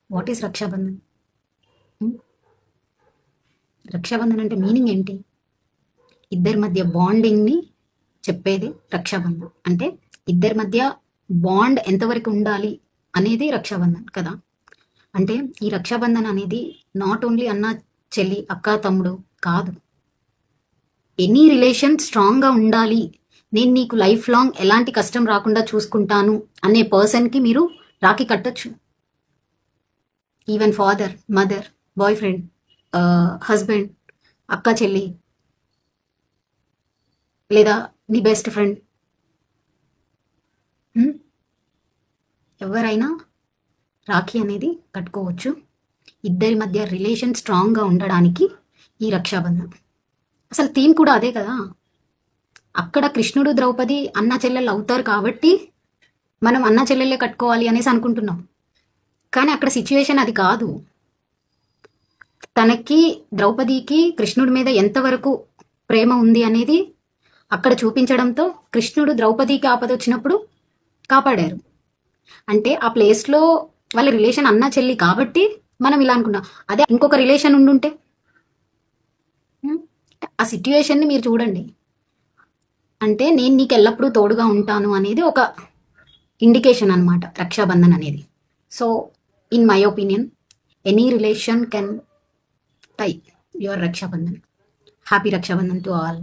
What is Rakshabandhan? Rakshabandhan అంటే meaning ఏంటి? ఇద్దరి మధ్య బాండింగ్ని చెప్పేది రక్షాబంధన్. అంటే ఇద్దరి మధ్య బాండ్ ఎంతవరకు ఉండాలి అనేది రక్షాబంధన్ కదా. అంటే ఈ రక్షాబంధన్ అనేది నాట్ ఓన్లీ అన్న చెల్లి, అక్క తమ్ముడు కాదు. ఎనీ రిలేషన్ స్ట్రాంగ్గా ఉండాలి, నేను నీకు లైఫ్ లాంగ్ ఎలాంటి కష్టం రాకుండా చూసుకుంటాను అనే పర్సన్కి మీరు రాఖీ కట్టచ్చు. Even father, mother, boy friend, husband, అక్క చెల్లి, లేదా నీ బెస్ట్ ఫ్రెండ్, ఎవరైనా రాఖీ అనేది కట్టుకోవచ్చు. ఇద్దరి మధ్య రిలేషన్ స్ట్రాంగ్గా ఉండడానికి ఈ రక్షాబంధన్. అసలు థీమ్ కూడా అదే కదా. అక్కడ కృష్ణుడు ద్రౌపది అన్న చెల్లెలు అవుతారు కాబట్టి మనం అన్న చెల్లెలే కట్టుకోవాలి అనేసి అనుకుంటున్నాం. కానీ అక్కడ సిచ్యువేషన్ అది కాదు. తనకి ద్రౌపదికి కృష్ణుడి మీద ఎంతవరకు ప్రేమ ఉంది అనేది అక్కడ చూపించడంతో కృష్ణుడు ద్రౌపదికి ఆపద వచ్చినప్పుడు కాపాడారు. అంటే ఆ ప్లేస్లో వాళ్ళ రిలేషన్ అన్న చెల్లి కాబట్టి మనం ఇలా అనుకున్నాం. అదే ఇంకొక రిలేషన్ ఉండుంటే ఆ సిట్యుయేషన్ని మీరు చూడండి. అంటే నేను నీకు ఎల్లప్పుడూ తోడుగా ఉంటాను అనేది ఒక ఇండికేషన్ అనమాట రక్షాబంధన్ అనేది. So in my opinion, any relation can tie your Rakshabandhan. Happy Rakshabandhan to all.